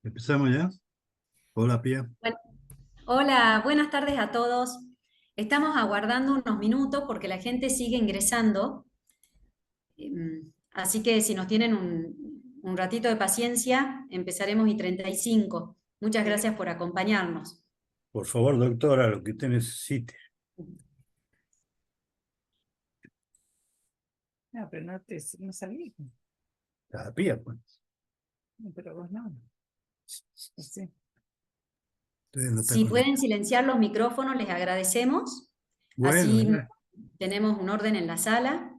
Empezamos ya. Hola, Pía. Bueno, hola, buenas tardes a todos. Estamos aguardando unos minutos porque la gente sigue ingresando. Así que si nos tienen un ratito de paciencia, empezaremos y 35. Muchas gracias por acompañarnos. Por favor, doctora, lo que usted necesite. No, pero no salí. La Pía, pues. No, pero vos no. Sí. Usted no está Si conectado. pueden silenciar los micrófonos, les agradecemos. Bueno, Así ya. tenemos un orden en la sala.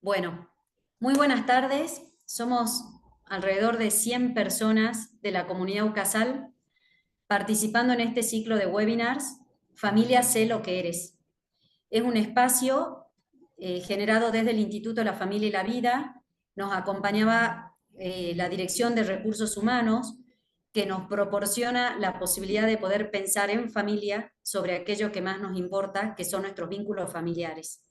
Bueno, muy buenas tardes. Somos alrededor de 100 personas de la comunidad UCASAL participando en este ciclo de webinars, Familia Sé lo que eres. Es un espacio generado desde el Instituto de la Familia y la Vida. Nos acompañaba la Dirección de Recursos Humanos, que nos proporciona la posibilidad de poder pensar en familia sobre aquello que más nos importa, que son nuestros vínculos familiares.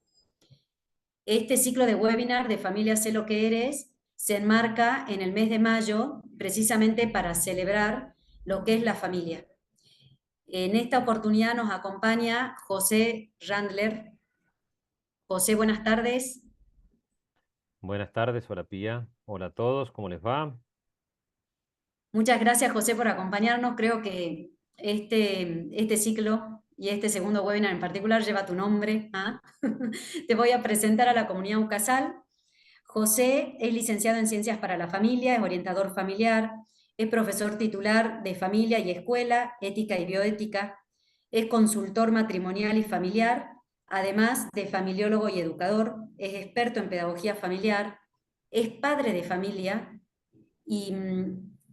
Este ciclo de webinar de Familia Sé lo que eres se enmarca en el mes de mayo, precisamente para celebrar lo que es la familia. En esta oportunidad nos acompaña José Randler. José, buenas tardes. Buenas tardes, hola Pía. Hola a todos, ¿cómo les va? Muchas gracias, José, por acompañarnos. Creo que este ciclo y este segundo webinar en particular lleva tu nombre. ¿Ah? Te voy a presentar a la comunidad UCASAL. José es licenciado en Ciencias para la Familia, es orientador familiar, es profesor titular de Familia y Escuela, Ética y Bioética, es consultor matrimonial y familiar, además de familiólogo y educador, es experto en pedagogía familiar, es padre de familia y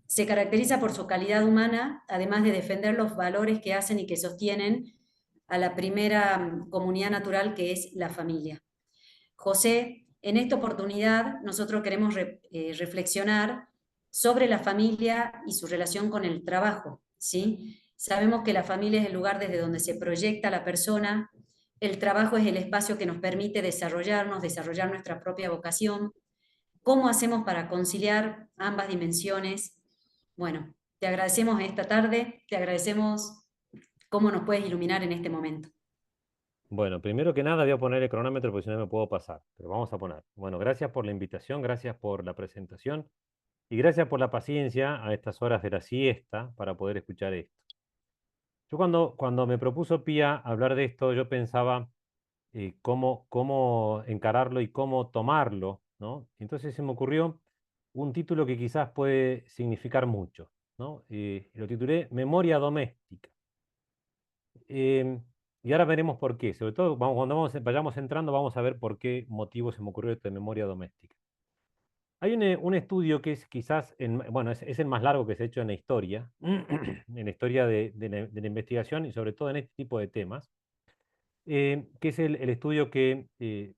se caracteriza por su calidad humana, además de defender los valores que hacen y que sostienen a la primera comunidad natural que es la familia. José, en esta oportunidad nosotros queremos reflexionar sobre la familia y su relación con el trabajo, ¿sí? Sabemos que la familia es el lugar desde donde se proyecta la persona, el trabajo es el espacio que nos permite desarrollarnos, desarrollar nuestra propia vocación. ¿Cómo hacemos para conciliar ambas dimensiones? Bueno, te agradecemos esta tarde, te agradecemos cómo nos puedes iluminar en este momento. Bueno, primero que nada voy a poner el cronómetro porque si no me puedo pasar, pero vamos a poner. Bueno, gracias por la invitación, gracias por la presentación y gracias por la paciencia a estas horas de la siesta para poder escuchar esto. Yo cuando me propuso Pía hablar de esto, yo pensaba cómo encararlo y cómo tomarlo, ¿no? Entonces se me ocurrió un título que quizás puede significar mucho, ¿no? Lo titulé Memoria Doméstica. Em, y ahora veremos por qué. Sobre todo, vayamos entrando, vamos a ver por qué motivo se me ocurrió esto de memoria doméstica. Hay un estudio que es quizás, bueno, es el más largo que se ha hecho en la historia, en la historia de la investigación y sobre todo en este tipo de temas, que es el estudio que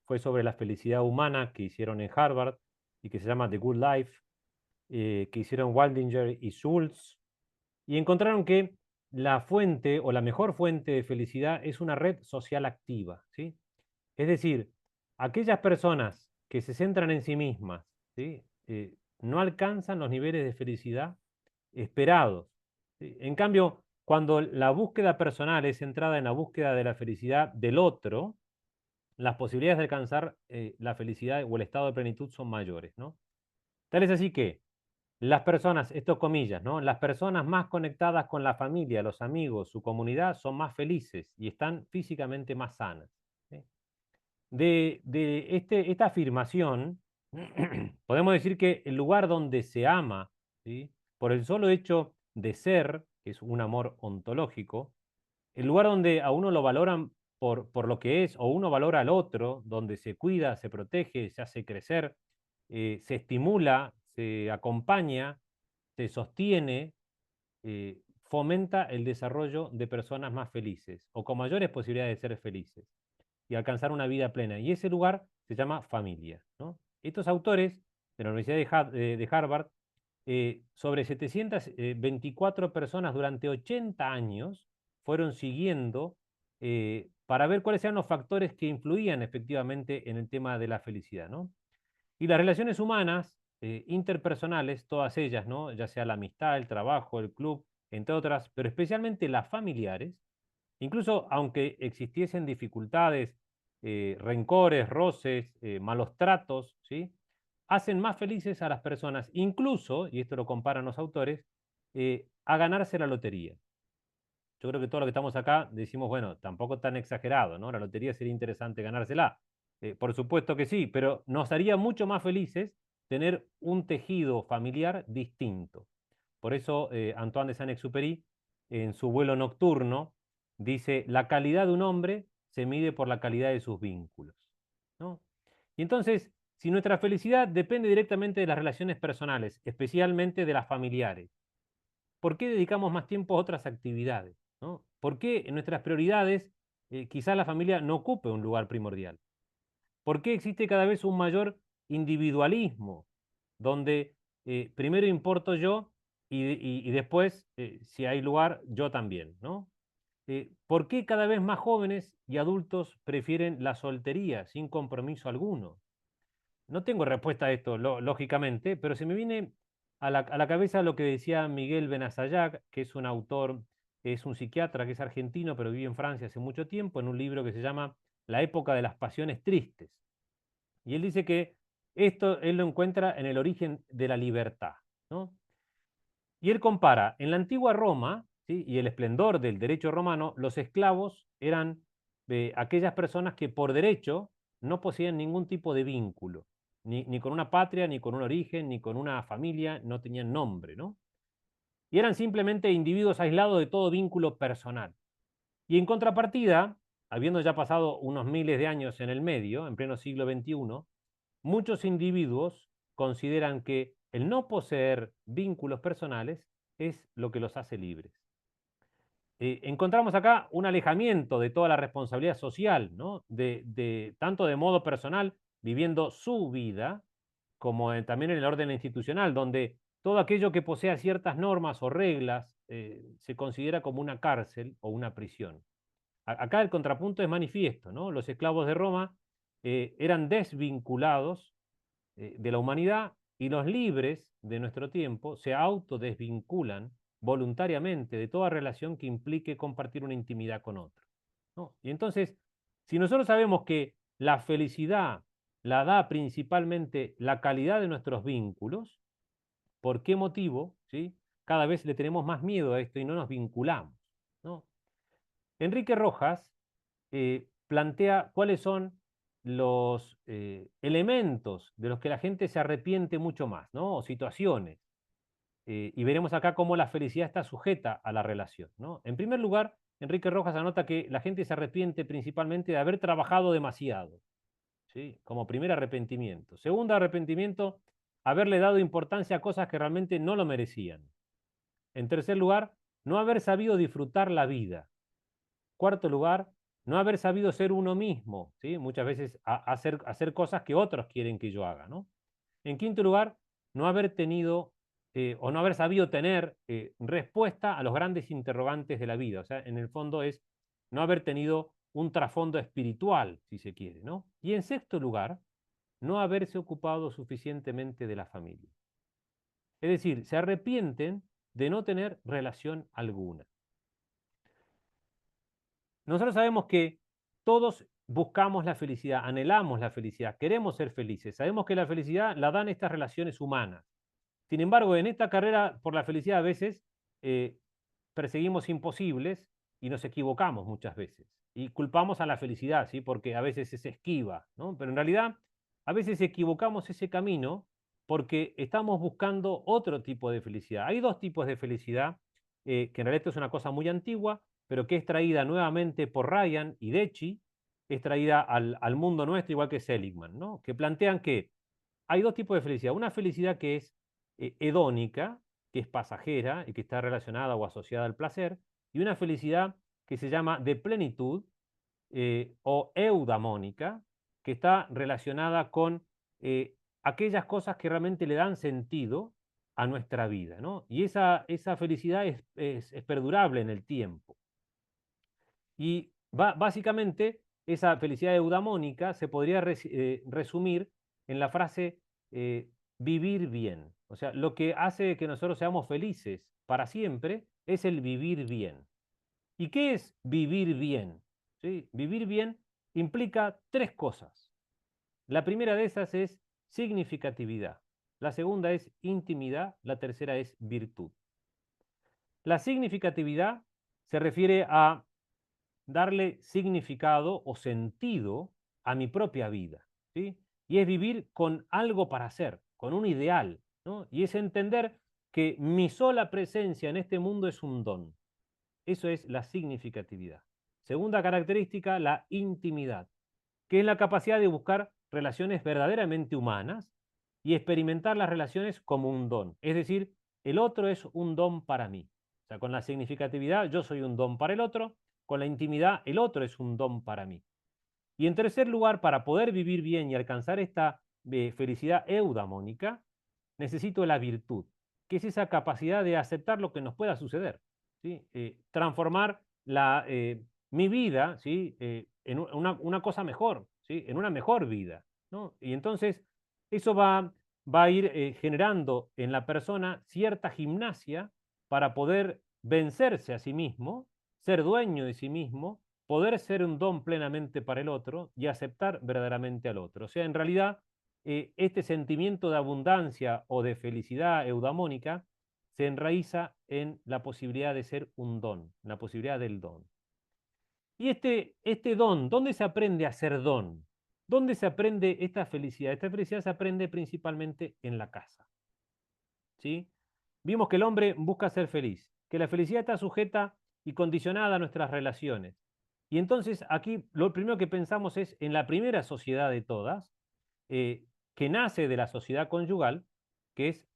fue sobre la felicidad humana que hicieron en Harvard y que se llama The Good Life, que hicieron Waldinger y Schultz, y encontraron que la fuente o la mejor fuente de felicidad es una red social activa, ¿sí? Es decir, aquellas personas que se centran en sí mismas, ¿sí? No alcanzan los niveles de felicidad esperados, ¿sí? En cambio, cuando la búsqueda personal es centrada en la búsqueda de la felicidad del otro, las posibilidades de alcanzar la felicidad o el estado de plenitud son mayores, ¿no? Tal es así que las personas, esto comillas, ¿no? Las personas más conectadas con la familia, los amigos, su comunidad, son más felices y están físicamente más sanas, ¿sí? Esta afirmación, podemos decir que el lugar donde se ama, ¿sí? Por el solo hecho de ser, que es un amor ontológico, el lugar donde a uno lo valoran por lo que es, o uno valora al otro, donde se cuida, se protege, se hace crecer, se estimula, se acompaña, se sostiene, fomenta el desarrollo de personas más felices o con mayores posibilidades de ser felices y alcanzar una vida plena. Y ese lugar se llama familia, ¿no? Estos autores de la Universidad de Harvard, sobre 724 personas durante 80 años fueron siguiendo para ver cuáles eran los factores que influían efectivamente en el tema de la felicidad, ¿no? Y las relaciones humanas, interpersonales, todas ellas, ¿no? Ya sea la amistad, el trabajo, el club, entre otras, pero especialmente las familiares, incluso aunque existiesen dificultades, rencores, roces, malos tratos, ¿sí? Hacen más felices a las personas, incluso, y esto lo comparan los autores, a ganarse la lotería. Yo creo que todos los que estamos acá decimos, bueno, tampoco tan exagerado, ¿no? La lotería sería interesante ganársela. Por supuesto que sí, pero nos haría mucho más felices tener un tejido familiar distinto. Por eso Antoine de Saint-Exupéry, en su vuelo nocturno, dice, la calidad de un hombre se mide por la calidad de sus vínculos, ¿no? Y entonces, si nuestra felicidad depende directamente de las relaciones personales, especialmente de las familiares, ¿por qué dedicamos más tiempo a otras actividades, ¿no? ¿Por qué en nuestras prioridades quizá la familia no ocupe un lugar primordial? ¿Por qué existe cada vez un mayor individualismo, donde primero importo yo y después, si hay lugar, yo también, ¿no? ¿Por qué cada vez más jóvenes y adultos prefieren la soltería sin compromiso alguno? No tengo respuesta a esto, lógicamente, pero se me viene a la cabeza lo que decía Miguel Benasayac, que es un autor, es un psiquiatra que es argentino, pero vive en Francia hace mucho tiempo, en un libro que se llama La época de las pasiones tristes. Y él dice que esto él lo encuentra en el origen de la libertad, ¿no? Y él compara, en la antigua Roma, ¿sí? Y el esplendor del derecho romano, los esclavos eran aquellas personas que por derecho no poseían ningún tipo de vínculo, ni con una patria, ni con un origen, ni con una familia, no tenían nombre, ¿no? Y eran simplemente individuos aislados de todo vínculo personal. Y en contrapartida, habiendo ya pasado unos miles de años en el medio, en pleno siglo XXI, muchos individuos consideran que el no poseer vínculos personales es lo que los hace libres. Encontramos acá un alejamiento de toda la responsabilidad social, ¿no? Tanto de modo personal, viviendo su vida, como también en el orden institucional, donde todo aquello que posea ciertas normas o reglas se considera como una cárcel o una prisión. Acá el contrapunto es manifiesto, ¿no? Los esclavos de Roma eran desvinculados de la humanidad, y los libres de nuestro tiempo se autodesvinculan voluntariamente de toda relación que implique compartir una intimidad con otro, ¿no? Y entonces, si nosotros sabemos que la felicidad la da principalmente la calidad de nuestros vínculos, ¿por qué motivo, ¿sí? Cada vez le tenemos más miedo a esto y no nos vinculamos, ¿no? Enrique Rojas plantea cuáles son los elementos de los que la gente se arrepiente mucho más, ¿no? O situaciones. Y veremos acá cómo la felicidad está sujeta a la relación, ¿no? En primer lugar, Enrique Rojas anota que la gente se arrepiente principalmente de haber trabajado demasiado, ¿sí? Como primer arrepentimiento. Segundo arrepentimiento, haberle dado importancia a cosas que realmente no lo merecían. En tercer lugar, no haber sabido disfrutar la vida. Cuarto lugar, no haber sabido ser uno mismo, ¿sí? Muchas veces hacer cosas que otros quieren que yo haga, ¿no? En quinto lugar, no haber tenido o no haber sabido tener respuesta a los grandes interrogantes de la vida. O sea, en el fondo es no haber tenido un trasfondo espiritual, si se quiere, ¿no? Y en sexto lugar, no haberse ocupado suficientemente de la familia. Es decir, se arrepienten de no tener relación alguna. Nosotros sabemos que todos buscamos la felicidad, anhelamos la felicidad, queremos ser felices. Sabemos que la felicidad la dan estas relaciones humanas. Sin embargo, en esta carrera por la felicidad a veces perseguimos imposibles y nos equivocamos muchas veces. Y culpamos a la felicidad, ¿sí? Porque a veces es esquiva, ¿no? Pero en realidad a veces equivocamos ese camino porque estamos buscando otro tipo de felicidad. Hay dos tipos de felicidad, que en realidad esto es una cosa muy antigua, pero que es traída nuevamente por Ryan y Decci, es traída al mundo nuestro, igual que Seligman, ¿no? Que plantean que hay dos tipos de felicidad. Una felicidad que es hedónica, que es pasajera y que está relacionada o asociada al placer, y una felicidad que se llama de plenitud o eudamónica, que está relacionada con aquellas cosas que realmente le dan sentido a nuestra vida, ¿no? Y esa felicidad es perdurable en el tiempo. Y básicamente esa felicidad eudamónica se podría resumir en la frase vivir bien. O sea, lo que hace que nosotros seamos felices para siempre es el vivir bien. ¿Y qué es vivir bien? ¿Sí? Vivir bien implica tres cosas. La primera de esas es significatividad. La segunda es intimidad. La tercera es virtud. La significatividad se refiere a darle significado o sentido a mi propia vida, ¿sí? Y es vivir con algo para hacer, con un ideal, ¿no? Y es entender que mi sola presencia en este mundo es un don. Eso es la significatividad. Segunda característica, la intimidad, que es la capacidad de buscar relaciones verdaderamente humanas y experimentar las relaciones como un don. Es decir, el otro es un don para mí. O sea, con la significatividad yo soy un don para el otro, con la intimidad el otro es un don para mí. Y en tercer lugar, para poder vivir bien y alcanzar esta felicidad eudamónica, necesito la virtud, que es esa capacidad de aceptar lo que nos pueda suceder, ¿sí? Transformar mi vida, ¿sí? En una cosa mejor, ¿sí? En una mejor vida, ¿no? Y entonces eso va a ir generando en la persona cierta gimnasia para poder vencerse a sí mismo, ser dueño de sí mismo, poder ser un don plenamente para el otro y aceptar verdaderamente al otro. O sea, en realidad, este sentimiento de abundancia o de felicidad eudamónica se enraiza en la posibilidad de ser un don, en la posibilidad del don. Y este don, ¿dónde se aprende a ser don? ¿Dónde se aprende esta felicidad? Esta felicidad se aprende principalmente en la casa, ¿sí? Vimos que el hombre busca ser feliz, que la felicidad está sujeta y condicionada a nuestras relaciones. Y entonces aquí lo primero que pensamos es en la primera sociedad de todas, que nace de la sociedad conyugal, que es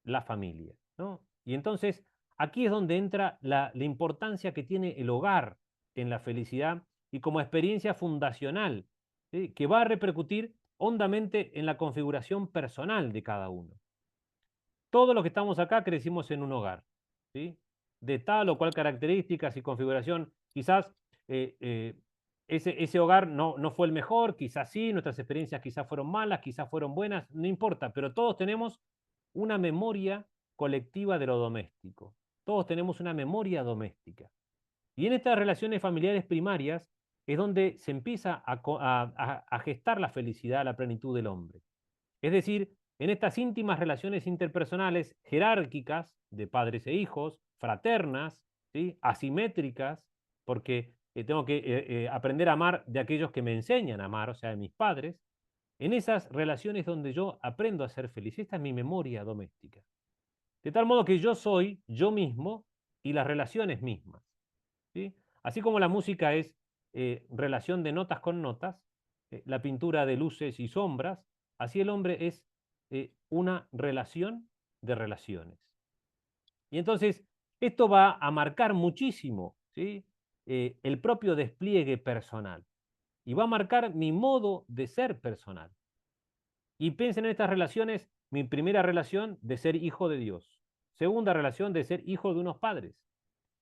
la familia, ¿no? Y entonces aquí es donde entra la importancia que tiene el hogar en la felicidad y como experiencia fundacional, ¿sí? Que va a repercutir hondamente en la configuración personal de cada uno. Todos los que estamos acá crecimos en un hogar, ¿sí? De tal o cual características y configuración. Quizás ese hogar no fue el mejor, quizás sí, nuestras experiencias quizás fueron malas, quizás fueron buenas, no importa, pero todos tenemos una memoria colectiva de lo doméstico. Todos tenemos una memoria doméstica. Y en estas relaciones familiares primarias es donde se empieza a gestar la felicidad, la plenitud del hombre. Es decir, en estas íntimas relaciones interpersonales jerárquicas de padres e hijos, fraternas, ¿sí? Asimétricas, porque tengo que aprender a amar de aquellos que me enseñan a amar, o sea, de mis padres, en esas relaciones donde yo aprendo a ser feliz. Esta es mi memoria doméstica. De tal modo que yo soy yo mismo y las relaciones mismas, ¿sí? Así como la música es relación de notas con notas, la pintura de luces y sombras, así el hombre es una relación de relaciones. Y entonces esto va a marcar muchísimo, ¿sí? El propio despliegue personal y va a marcar mi modo de ser personal. Y piensen en estas relaciones, mi primera relación de ser hijo de Dios, segunda relación de ser hijo de unos padres,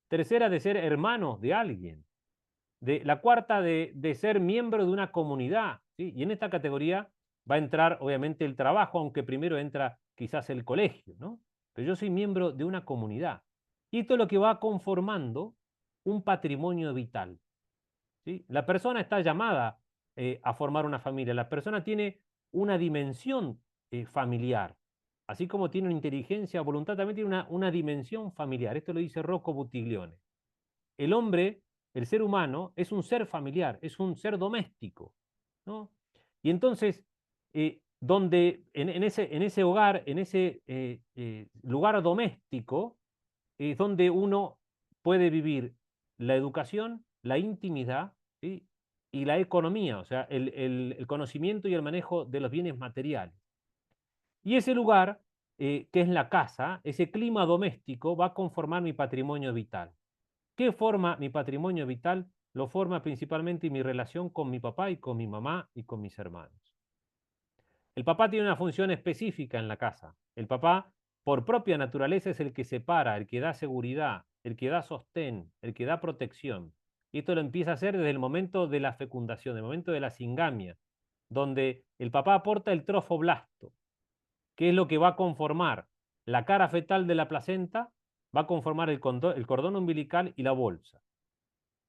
tercera de ser hermano de alguien, la cuarta de ser miembro de una comunidad, ¿sí? Y en esta categoría va a entrar obviamente el trabajo, aunque primero entra quizás el colegio, ¿no? Pero yo soy miembro de una comunidad. Y esto es lo que va conformando un patrimonio vital, ¿sí? La persona está llamada a formar una familia, la persona tiene una dimensión familiar, así como tiene una inteligencia, voluntad, también tiene una dimensión familiar. Esto lo dice Rocco Buttiglione. El hombre, el ser humano, es un ser familiar, es un ser doméstico, ¿no? Y entonces, donde en ese hogar, en ese lugar doméstico, es donde uno puede vivir la educación, la intimidad, ¿sí? Y la economía, o sea, el conocimiento y el manejo de los bienes materiales. Y ese lugar, que es la casa, ese clima doméstico, va a conformar mi patrimonio vital. ¿Qué forma mi patrimonio vital? Lo forma principalmente mi relación con mi papá y con mi mamá y con mis hermanos. El papá tiene una función específica en la casa. El papá, por propia naturaleza, es el que separa, el que da seguridad, el que da sostén, el que da protección. Y esto lo empieza a hacer desde el momento de la fecundación, el momento de la singamia, donde el papá aporta el trofoblasto, que es lo que va a conformar la cara fetal de la placenta, va a conformar el cordón umbilical y la bolsa.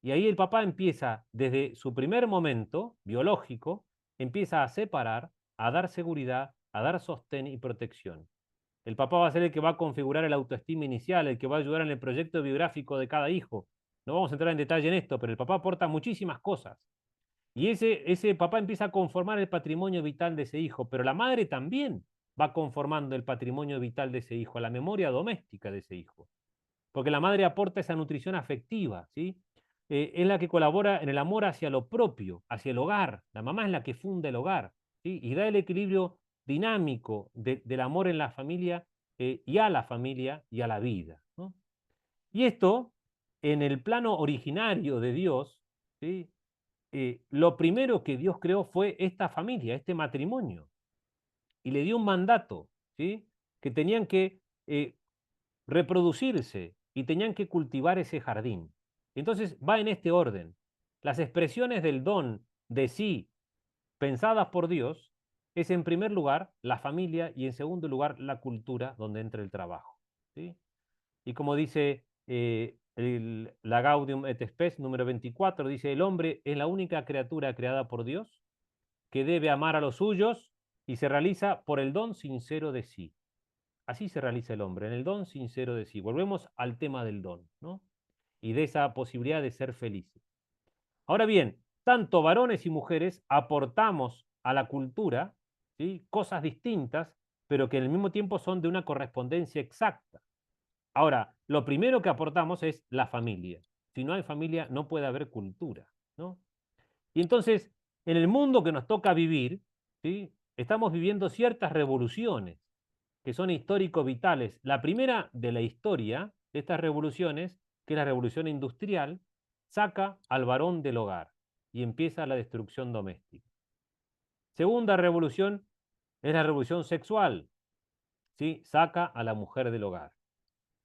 Y ahí el papá empieza, desde su primer momento biológico, empieza a separar, a dar seguridad, a dar sostén y protección. El papá va a ser el que va a configurar el autoestima inicial, el que va a ayudar en el proyecto biográfico de cada hijo. No vamos a entrar en detalle en esto, pero el papá aporta muchísimas cosas. Y ese papá empieza a conformar el patrimonio vital de ese hijo, pero la madre también va conformando el patrimonio vital de ese hijo, la memoria doméstica de ese hijo. Porque la madre aporta esa nutrición afectiva, ¿sí? Es la que colabora en el amor hacia lo propio, hacia el hogar. La mamá es la que funda el hogar, ¿sí? Y da el equilibrio dinámico del amor en la familia y a la familia y a la vida, ¿no? Y esto, en el plano originario de Dios, ¿sí? Lo primero que Dios creó fue esta familia, este matrimonio. Y le dio un mandato, ¿sí? Que tenían que reproducirse y tenían que cultivar ese jardín. Entonces va en este orden. Las expresiones del don de sí pensadas por Dios es en primer lugar la familia y en segundo lugar la cultura donde entra el trabajo, ¿sí? Y como dice la Gaudium et Spes número 24, dice: el hombre es la única criatura creada por Dios que debe amar a los suyos y se realiza por el don sincero de sí. Así se realiza el hombre, en el don sincero de sí. Volvemos al tema del don, ¿no? Y de esa posibilidad de ser felices. Ahora bien, tanto varones y mujeres aportamos a la cultura, ¿sí?, cosas distintas, pero que al mismo tiempo son de una correspondencia exacta. Ahora, lo primero que aportamos es la familia. Si no hay familia, no puede haber cultura, ¿no? Y entonces, en el mundo que nos toca vivir, ¿sí?, estamos viviendo ciertas revoluciones que son histórico-vitales. La primera de la historia de estas revoluciones, que es la revolución industrial, saca al varón del hogar y empieza la destrucción doméstica. Segunda revolución es la revolución sexual, ¿sí?, saca a la mujer del hogar.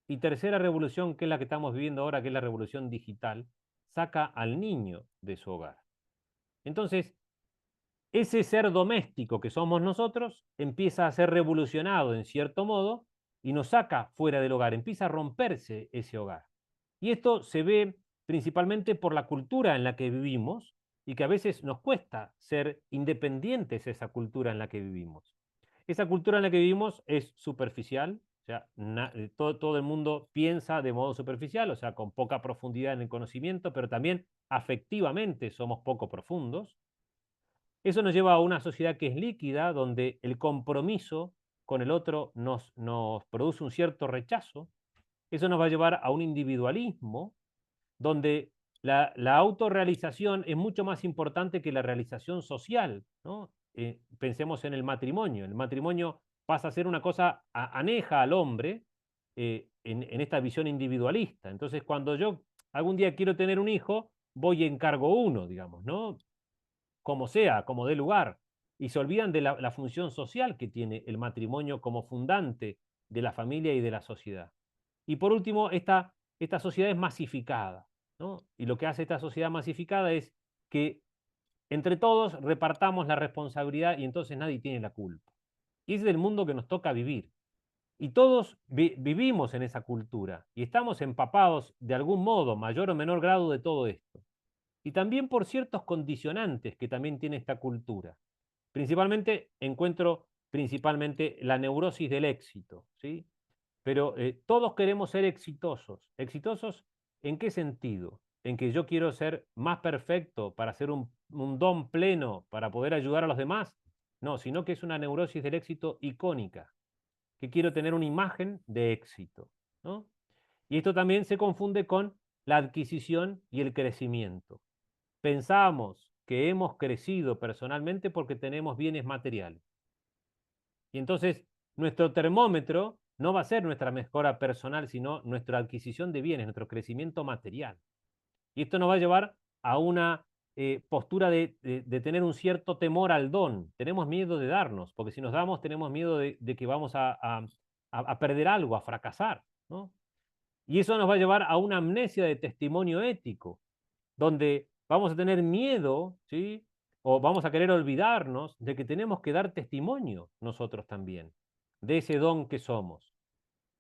Y tercera revolución, que es la que estamos viviendo ahora, que es la revolución digital, saca al niño de su hogar. Entonces, ese ser doméstico que somos nosotros empieza a ser revolucionado en cierto modo y nos saca fuera del hogar, empieza a romperse ese hogar. Y esto se ve principalmente por la cultura en la que vivimos y que a veces nos cuesta ser independientes de esa cultura en la que vivimos. Esa cultura en la que vivimos es superficial, o sea, todo el mundo piensa de modo superficial, o sea, con poca profundidad en el conocimiento, pero también afectivamente somos poco profundos. Eso nos lleva a una sociedad que es líquida, donde el compromiso con el otro nos produce un cierto rechazo. Eso nos va a llevar a un individualismo, donde la autorrealización es mucho más importante que la realización social, ¿no? Pensemos en el matrimonio. El matrimonio pasa a ser una cosa aneja al hombre en esta visión individualista. Entonces, cuando yo algún día quiero tener un hijo, voy y encargo uno, digamos, ¿no? Como sea, como dé lugar, y se olvidan de la función social que tiene el matrimonio como fundante de la familia y de la sociedad. Y por último, esta sociedad es masificada, ¿no? Y lo que hace esta sociedad masificada es que entre todos repartamos la responsabilidad y entonces nadie tiene la culpa. Y es del mundo que nos toca vivir. Y todos vivimos en esa cultura y estamos empapados de algún modo, mayor o menor grado, de todo esto. Y también por ciertos condicionantes que también tiene esta cultura. Principalmente encuentro la neurosis del éxito, ¿sí? Pero todos queremos ser exitosos. ¿Exitosos en qué sentido? ¿En que yo quiero ser más perfecto para ser un don pleno, para poder ayudar a los demás? No, sino que es una neurosis del éxito icónica, que quiero tener una imagen de éxito, ¿no? Y esto también se confunde con la adquisición y el crecimiento. Pensamos que hemos crecido personalmente porque tenemos bienes materiales. Y entonces nuestro termómetro no va a ser nuestra mejora personal, sino nuestra adquisición de bienes, nuestro crecimiento material. Y esto nos va a llevar a una postura de tener un cierto temor al don. Tenemos miedo de darnos, porque si nos damos tenemos miedo de que vamos a perder algo, a fracasar, ¿no? Y eso nos va a llevar a una amnesia de testimonio ético, donde vamos a tener miedo, ¿sí? O vamos a querer olvidarnos de que tenemos que dar testimonio nosotros también, de ese don que somos.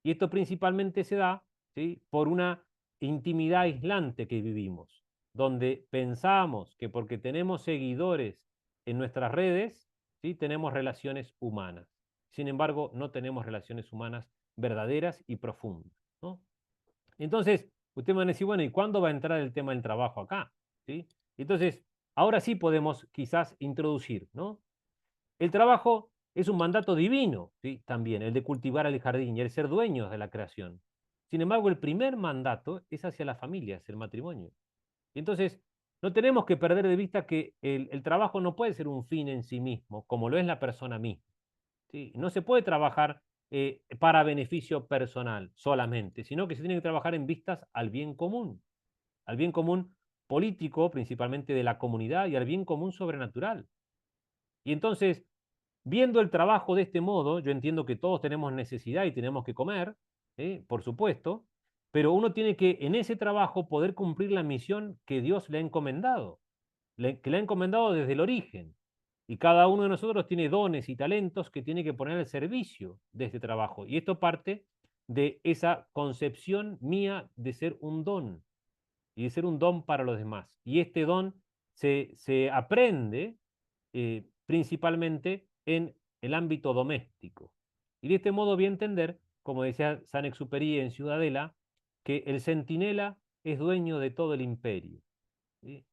Y esto principalmente se da, ¿sí?, por una intimidad aislante que vivimos, donde pensamos que porque tenemos seguidores en nuestras redes, ¿sí?, tenemos relaciones humanas. Sin embargo, no tenemos relaciones humanas verdaderas y profundas, ¿no? Entonces, usted me va a decir, bueno, ¿y cuándo va a entrar el tema del trabajo acá? ¿Sí? Entonces, ahora sí podemos quizás introducir, ¿no? El trabajo es un mandato divino, ¿sí?, también, el de cultivar el jardín y el ser dueños de la creación. Sin embargo, el primer mandato es hacia la familia, es el matrimonio. Y entonces, no tenemos que perder de vista que el trabajo no puede ser un fin en sí mismo, como lo es la persona misma, ¿sí? No se puede trabajar para beneficio personal solamente, sino que se tiene que trabajar en vistas al bien común político, principalmente de la comunidad, y al bien común sobrenatural. Y entonces, viendo el trabajo de este modo, yo entiendo que todos tenemos necesidad y tenemos que comer, por supuesto, pero uno tiene que en ese trabajo poder cumplir la misión que Dios le ha encomendado, que le ha encomendado desde el origen. Y cada uno de nosotros tiene dones y talentos que tiene que poner al servicio de este trabajo. Y esto parte de esa concepción mía de ser un don y de ser un don para los demás. Y este don se aprende principalmente en el ámbito doméstico. Y de este modo voy a entender, como decía Saint-Exupéry en Ciudadela, que el centinela es dueño de todo el imperio, ¿sí?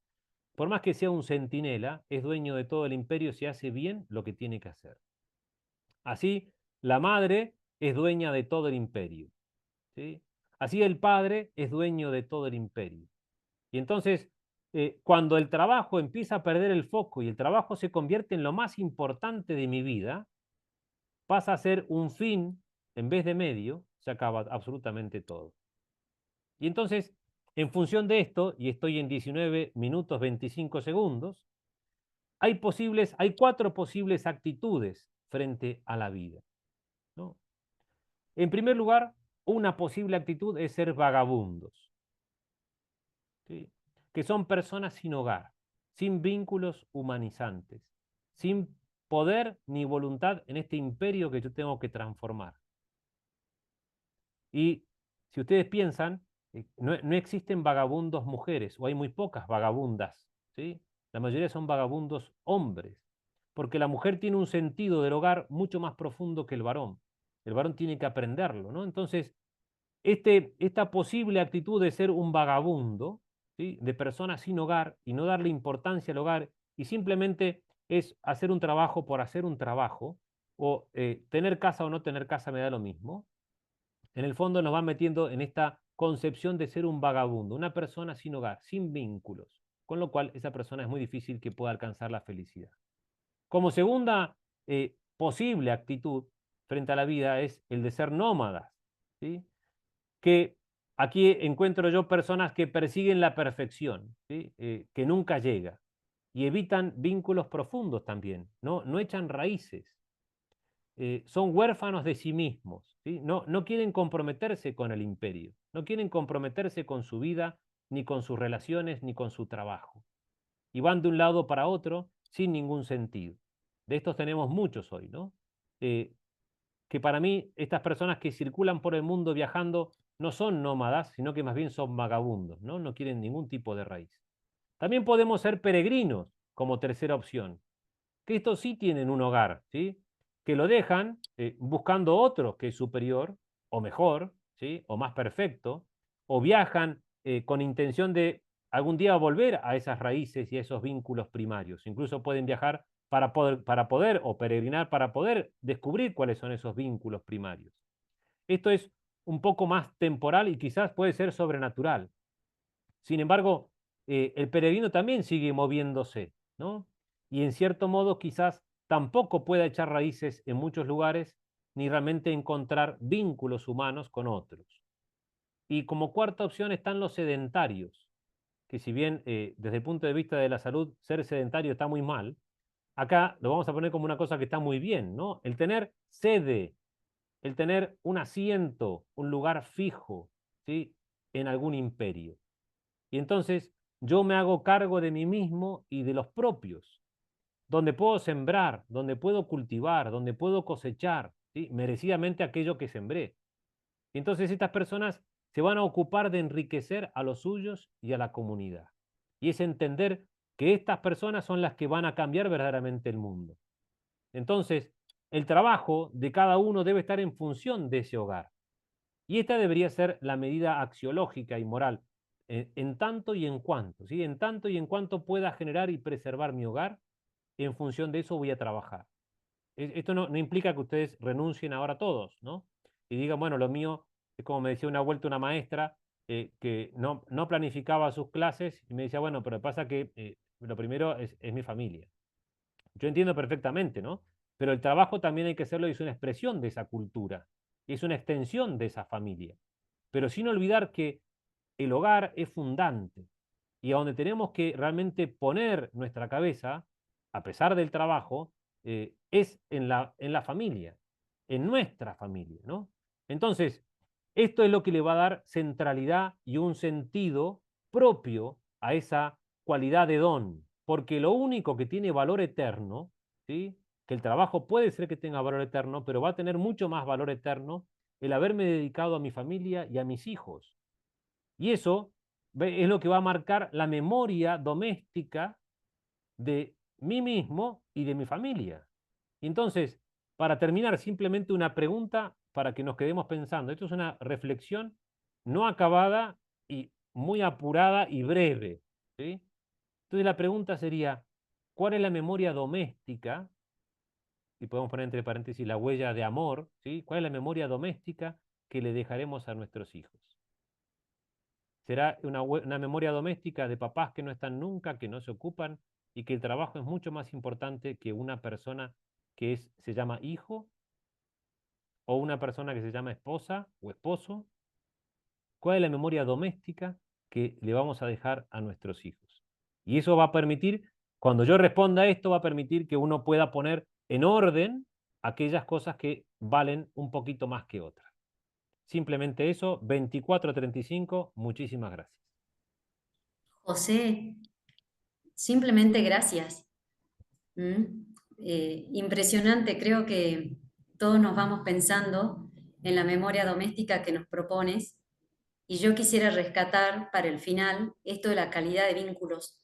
Por más que sea un centinela, es dueño de todo el imperio si hace bien lo que tiene que hacer. Así, la madre es dueña de todo el imperio, ¿sí? Así el padre es dueño de todo el imperio. Y entonces, cuando el trabajo empieza a perder el foco y el trabajo se convierte en lo más importante de mi vida, pasa a ser un fin en vez de medio, se acaba absolutamente todo. Y entonces, en función de esto, y estoy en 19 minutos 25 segundos, hay 4 posibles actitudes frente a la vida, ¿no? En primer lugar, una posible actitud es ser vagabundos, ¿sí?, que son personas sin hogar, sin vínculos humanizantes, sin poder ni voluntad en este imperio que yo tengo que transformar. Y si ustedes piensan, no existen vagabundos mujeres, o hay muy pocas vagabundas, ¿sí? La mayoría son vagabundos hombres, porque la mujer tiene un sentido del hogar mucho más profundo que el varón. El varón tiene que aprenderlo, ¿no? Entonces, esta posible actitud de ser un vagabundo, ¿sí?, de personas sin hogar y no darle importancia al hogar y simplemente es hacer un trabajo por hacer un trabajo, o tener casa o no tener casa me da lo mismo, en el fondo nos va metiendo en esta concepción de ser un vagabundo, una persona sin hogar, sin vínculos, con lo cual esa persona es muy difícil que pueda alcanzar la felicidad. Como segunda posible actitud frente a la vida es el de ser nómadas, ¿sí?, que aquí encuentro yo personas que persiguen la perfección, ¿sí?, que nunca llega, y evitan vínculos profundos también, no echan raíces. Son huérfanos de sí mismos, ¿sí? No quieren comprometerse con el imperio, no quieren comprometerse con su vida, ni con sus relaciones, ni con su trabajo. Y van de un lado para otro sin ningún sentido. De estos tenemos muchos hoy, ¿no? Que para mí estas personas que circulan por el mundo viajando no son nómadas, sino que más bien son vagabundos, ¿no? No quieren ningún tipo de raíz. También podemos ser peregrinos como tercera opción, que estos sí tienen un hogar, ¿sí?, que lo dejan buscando otro que es superior o mejor, ¿sí?, o más perfecto, o viajan con intención de algún día volver a esas raíces y a esos vínculos primarios. Incluso pueden viajar para poder o peregrinar para poder descubrir cuáles son esos vínculos primarios. Esto es un poco más temporal y quizás puede ser sobrenatural. Sin embargo, el peregrino también sigue moviéndose, ¿no? Y en cierto modo quizás tampoco pueda echar raíces en muchos lugares ni realmente encontrar vínculos humanos con otros. Y como cuarta opción están los sedentarios, que si bien desde el punto de vista de la salud ser sedentario está muy mal, acá lo vamos a poner como una cosa que está muy bien, ¿no? El tener sede, el tener un asiento, un lugar fijo, ¿sí? En algún imperio. Y entonces yo me hago cargo de mí mismo y de los propios, donde puedo sembrar, donde puedo cultivar, donde puedo cosechar, ¿sí? Merecidamente aquello que sembré. Y entonces estas personas se van a ocupar de enriquecer a los suyos y a la comunidad. Y es entender que estas personas son las que van a cambiar verdaderamente el mundo. Entonces, el trabajo de cada uno debe estar en función de ese hogar. Y esta debería ser la medida axiológica y moral, en tanto y en cuanto, ¿sí? En tanto y en cuanto pueda generar y preservar mi hogar, en función de eso voy a trabajar. Esto no implica que ustedes renuncien ahora todos, ¿no? Y digan, bueno, lo mío es como me decía una vuelta una maestra que no planificaba sus clases y me decía, bueno, pero pasa que lo primero es mi familia. Yo entiendo perfectamente, ¿no? Pero el trabajo también hay que hacerlo y es una expresión de esa cultura, y es una extensión de esa familia. Pero sin olvidar que el hogar es fundante y a donde tenemos que realmente poner nuestra cabeza, a pesar del trabajo, es en la familia, en nuestra familia, ¿no? Entonces, esto es lo que le va a dar centralidad y un sentido propio a esa cualidad de don, porque lo único que tiene valor eterno, ¿sí? Que el trabajo puede ser que tenga valor eterno, pero va a tener mucho más valor eterno el haberme dedicado a mi familia y a mis hijos. Y eso es lo que va a marcar la memoria doméstica de mí mismo y de mi familia. Entonces, para terminar, simplemente una pregunta para que nos quedemos pensando. Esto es una reflexión no acabada y muy apurada y breve, ¿sí? Entonces la pregunta sería, ¿cuál es la memoria doméstica? Y podemos poner entre paréntesis la huella de amor, ¿sí? ¿Cuál es la memoria doméstica que le dejaremos a nuestros hijos? Será una memoria doméstica de papás que no están nunca, que no se ocupan y que el trabajo es mucho más importante que una persona que se llama hijo o una persona que se llama esposa o esposo. ¿Cuál es la memoria doméstica que le vamos a dejar a nuestros hijos? Y eso va a permitir, cuando yo responda a esto, va a permitir que uno pueda poner en orden aquellas cosas que valen un poquito más que otras. Simplemente eso, 24:35, muchísimas gracias. José, simplemente gracias. Impresionante, creo que todos nos vamos pensando en la memoria doméstica que nos propones y yo quisiera rescatar para el final esto de la calidad de vínculos,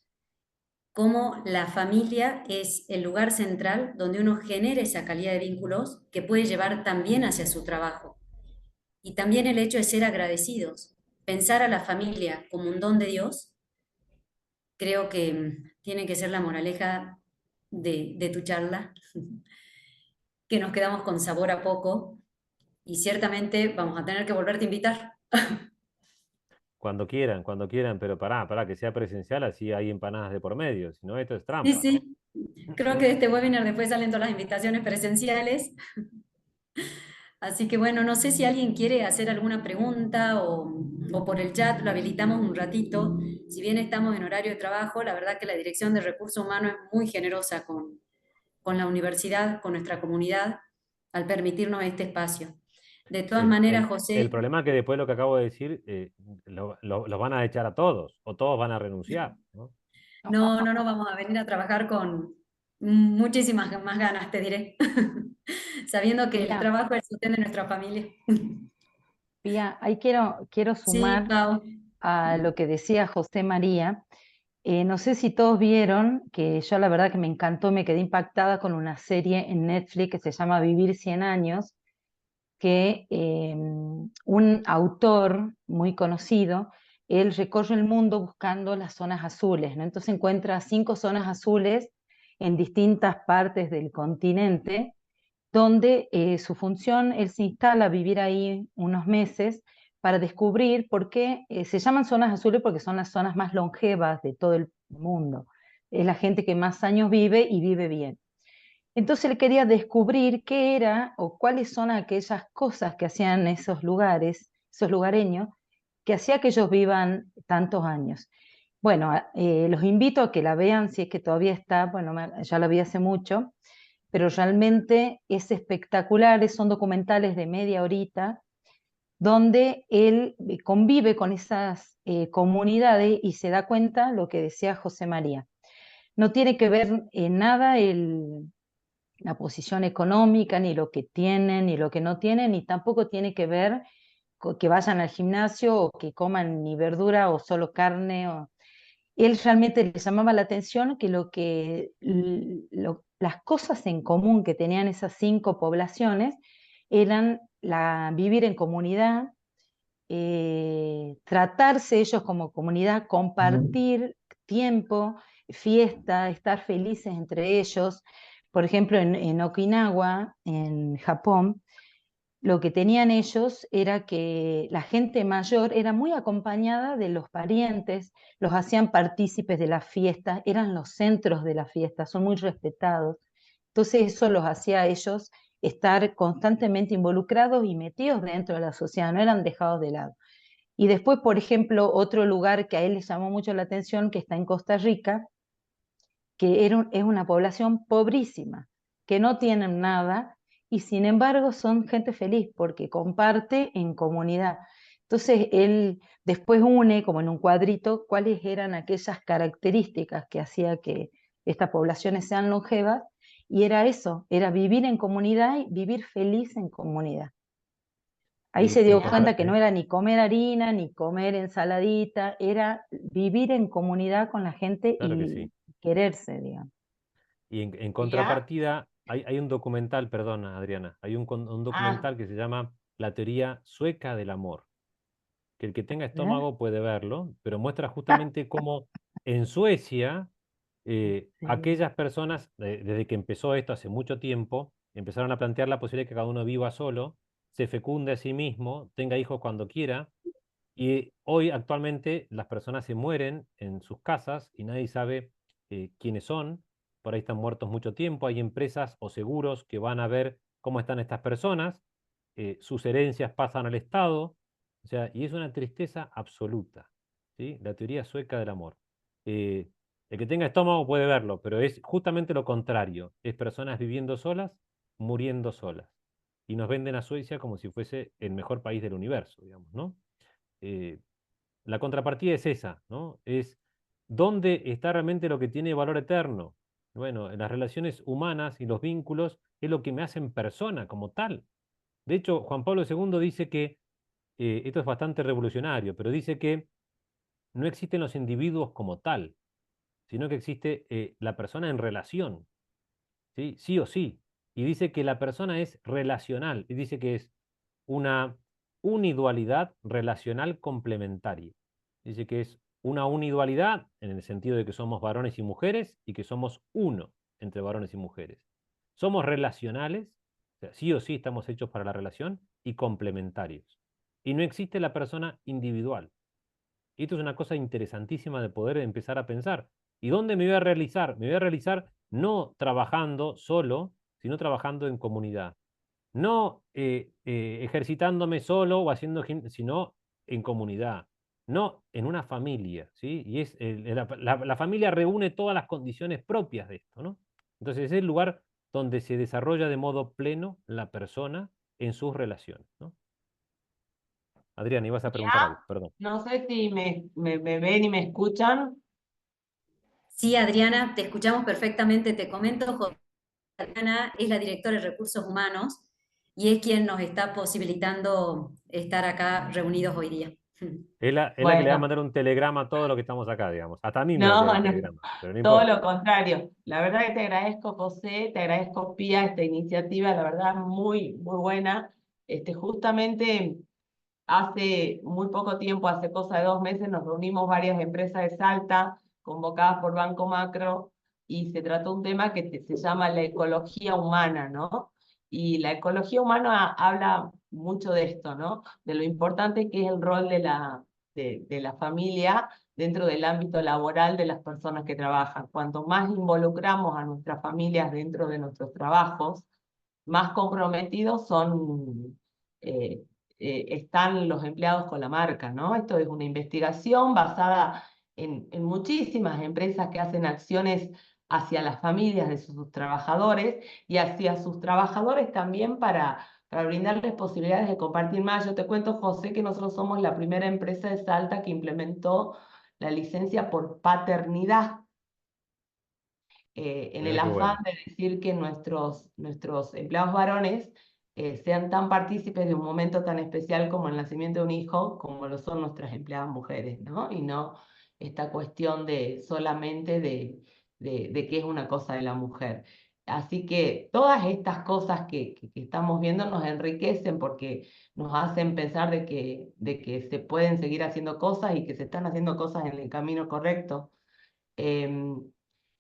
cómo la familia es el lugar central donde uno genera esa calidad de vínculos que puede llevar también hacia su trabajo. Y también el hecho de ser agradecidos, pensar a la familia como un don de Dios, creo que tiene que ser la moraleja de tu charla, que nos quedamos con sabor a poco y ciertamente vamos a tener que volverte a invitar. Cuando quieran, pero pará, que sea presencial, así hay empanadas de por medio, si no, esto es Sí, trampa, ¿no? sí, creo que de este webinar después salen todas las invitaciones presenciales. Así que bueno, no sé si alguien quiere hacer alguna pregunta o por el chat lo habilitamos un ratito. Si bien estamos en horario de trabajo, la verdad que la Dirección de Recursos Humanos es muy generosa con la universidad, con nuestra comunidad, al permitirnos este espacio. De todas maneras, El José, problema es que después lo que acabo de decir, los van a echar a todos, o todos van a renunciar, ¿no? no vamos a venir a trabajar con muchísimas más ganas, te diré, sabiendo que el Pía, trabajo es el sostén de nuestra familia. Pía, ahí quiero Sí, sumar Pau. a lo que decía José María. No sé si todos vieron, que yo la verdad que me encantó, me quedé impactada con una serie en Netflix que se llama Vivir 100 años, que un autor muy conocido, él recorre el mundo buscando las zonas azules, ¿no? Entonces encuentra 5 zonas azules en distintas partes del continente, donde su función, él se instala a vivir ahí unos meses para descubrir por qué se llaman zonas azules, porque son las zonas más longevas de todo el mundo. Es la gente que más años vive y vive bien. Entonces él quería descubrir qué era o cuáles son aquellas cosas que hacían esos lugares, esos lugareños, que hacía que ellos vivan tantos años. Bueno, los invito a que la vean si es que todavía está, bueno, ya la vi hace mucho, pero realmente es espectacular, son documentales de media horita, donde él convive con esas comunidades y se da cuenta lo que decía José María. No tiene que ver en nada la posición económica, ni lo que tienen, ni lo que no tienen, ni tampoco tiene que ver que vayan al gimnasio o que coman ni verdura o solo carne. Él realmente le llamaba la atención que las cosas en común que tenían esas 5 poblaciones eran vivir en comunidad, tratarse ellos como comunidad, compartir tiempo, fiesta, estar felices entre ellos. Por ejemplo, en Okinawa, en Japón, lo que tenían ellos era que la gente mayor era muy acompañada de los parientes, los hacían partícipes de las fiestas, eran los centros de la fiesta, son muy respetados. Entonces eso los hacía a ellos estar constantemente involucrados y metidos dentro de la sociedad, no eran dejados de lado. Y después, por ejemplo, otro lugar que a él le llamó mucho la atención, que está en Costa Rica, que es una población pobrísima, que no tienen nada y sin embargo son gente feliz porque comparte en comunidad. Entonces él después une como en un cuadrito cuáles eran aquellas características que hacía que estas poblaciones sean longevas y era eso, era vivir en comunidad y vivir feliz en comunidad. Ahí se dio cuenta que no era ni comer harina, ni comer ensaladita, era vivir en comunidad con la gente Claro que y sí. quererse, digamos. Y en contrapartida, hay un documental, perdona Adriana, hay un documental que se llama La teoría sueca del amor, que el que tenga estómago puede verlo, pero muestra justamente cómo en Suecia, Sí. aquellas personas, desde que empezó esto hace mucho tiempo, empezaron a plantear la posibilidad de que cada uno viva solo, se fecunde a sí mismo, tenga hijos cuando quiera, y hoy actualmente las personas se mueren en sus casas y nadie sabe quiénes son, por ahí están muertos mucho tiempo, hay empresas o seguros que van a ver cómo están estas personas, sus herencias pasan al Estado, o sea, y es una tristeza absoluta, ¿sí? La teoría sueca del amor. Eh, el que tenga estómago puede verlo, pero es justamente lo contrario, es personas viviendo solas, muriendo solas. Y nos venden a Suecia como si fuese el mejor país del universo, digamos, ¿no? Eh, la contrapartida es esa, ¿no? Es dónde está realmente lo que tiene valor eterno. Bueno, en las relaciones humanas y los vínculos es lo que me hacen persona como tal. De hecho, Juan Pablo II dice que, esto es bastante revolucionario, pero dice que no existen los individuos como tal, sino que existe la persona en relación, ¿sí? Sí o sí. Y dice que la persona es relacional, y dice que es una unidualidad relacional complementaria. Dice que es una unidualidad en el sentido de que somos varones y mujeres y que somos uno entre varones y mujeres. Somos relacionales, o sea, sí o sí estamos hechos para la relación y complementarios. Y no existe la persona individual. Y esto es una cosa interesantísima de poder empezar a pensar. ¿Y dónde me voy a realizar? Me voy a realizar no trabajando solo, sino trabajando en comunidad. No ejercitándome solo o haciendo sino en comunidad. No en una familia, ¿sí? Y la familia reúne todas las condiciones propias de esto, ¿no? Entonces es el lugar donde se desarrolla de modo pleno la persona en sus relaciones, ¿no? Adrián, ibas a preguntar algo, perdón. No sé si me ven y me escuchan. Sí, Adriana, te escuchamos perfectamente. Te comento, Adriana es la directora de Recursos Humanos y es quien nos está posibilitando estar acá reunidos hoy día. Es la que le va a Bueno, mandar un telegrama a todo lo que estamos acá, digamos. Hasta a mí me va a no, llegar un no, telegrama, pero no todo importa. lo contrario. La verdad que te agradezco, José, te agradezco, Pía, esta iniciativa, la verdad, muy, muy buena. Justamente hace muy poco tiempo, hace cosa de 2 meses, nos reunimos varias empresas de Salta, convocadas por Banco Macro, y se trató un tema que se llama la ecología humana, ¿no? Y la ecología humana habla mucho de esto, ¿no? De lo importante que es el rol de la familia dentro del ámbito laboral de las personas que trabajan. Cuanto más involucramos a nuestras familias dentro de nuestros trabajos, más comprometidos están los empleados con la marca, ¿no? Esto es una investigación basada en muchísimas empresas que hacen acciones hacia las familias de sus trabajadores y hacia sus trabajadores también para brindarles posibilidades de compartir más. Yo te cuento, José, que nosotros somos la primera empresa de Salta que implementó la licencia por paternidad. En el Mirá qué afán bueno. de decir que nuestros empleados varones sean tan partícipes de un momento tan especial como el nacimiento de un hijo, como lo son nuestras empleadas mujeres, ¿no? Y no esta cuestión de solamente de que es una cosa de la mujer. Así que todas estas cosas que estamos viendo nos enriquecen porque nos hacen pensar de que se pueden seguir haciendo cosas y que se están haciendo cosas en el camino correcto. Em,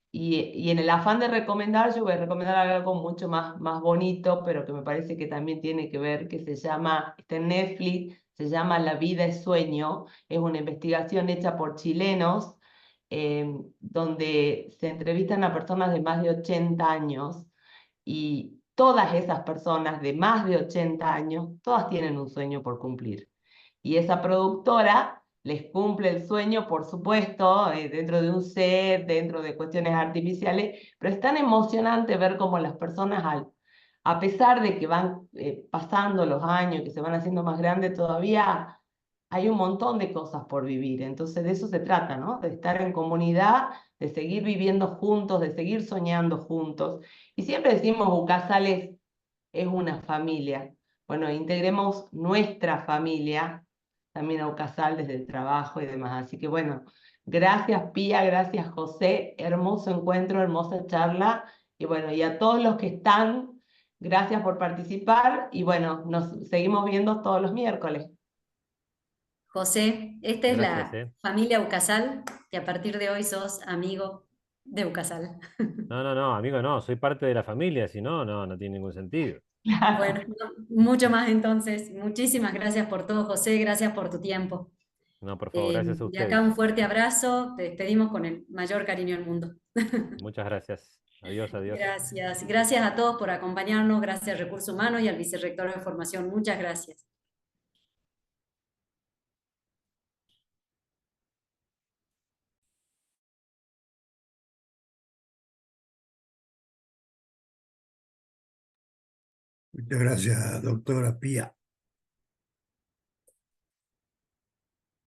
y en el afán de recomendar, yo voy a recomendar algo mucho más bonito, pero que me parece que también tiene que ver, que se llama, está en Netflix, se llama La vida es sueño, es una investigación hecha por chilenos, donde se entrevistan a personas de más de 80 años y todas esas personas de más de 80 años, todas tienen un sueño por cumplir. Y esa productora les cumple el sueño, por supuesto, dentro de un set, dentro de cuestiones artificiales, pero es tan emocionante ver cómo las personas, a pesar de que van pasando los años, que se van haciendo más grandes, todavía hay un montón de cosas por vivir. Entonces de eso se trata, ¿no? De estar en comunidad, de seguir viviendo juntos, de seguir soñando juntos. Y siempre decimos, Ucasal es una familia. Bueno, integremos nuestra familia también a Ucasal desde el trabajo y demás. Así que bueno, gracias Pía, gracias José, hermoso encuentro, hermosa charla. Y bueno, y a todos los que están, gracias por participar. Y bueno, nos seguimos viendo todos los miércoles. José, esta es Gracias, la familia Ucasal, que a partir de hoy sos amigo de Ucasal. No, no, no, amigo, no, soy parte de la familia, si no, no tiene ningún sentido. Bueno, mucho más entonces. Muchísimas gracias por todo, José, gracias por tu tiempo. No, por favor, gracias a De acá ustedes. un fuerte abrazo, te despedimos con el mayor cariño del mundo. Muchas gracias. Adiós, adiós. Gracias, gracias a todos por acompañarnos, gracias a Recursos Humanos y al Vicerrector de Formación. Muchas gracias. Muchas gracias, doctora Pía.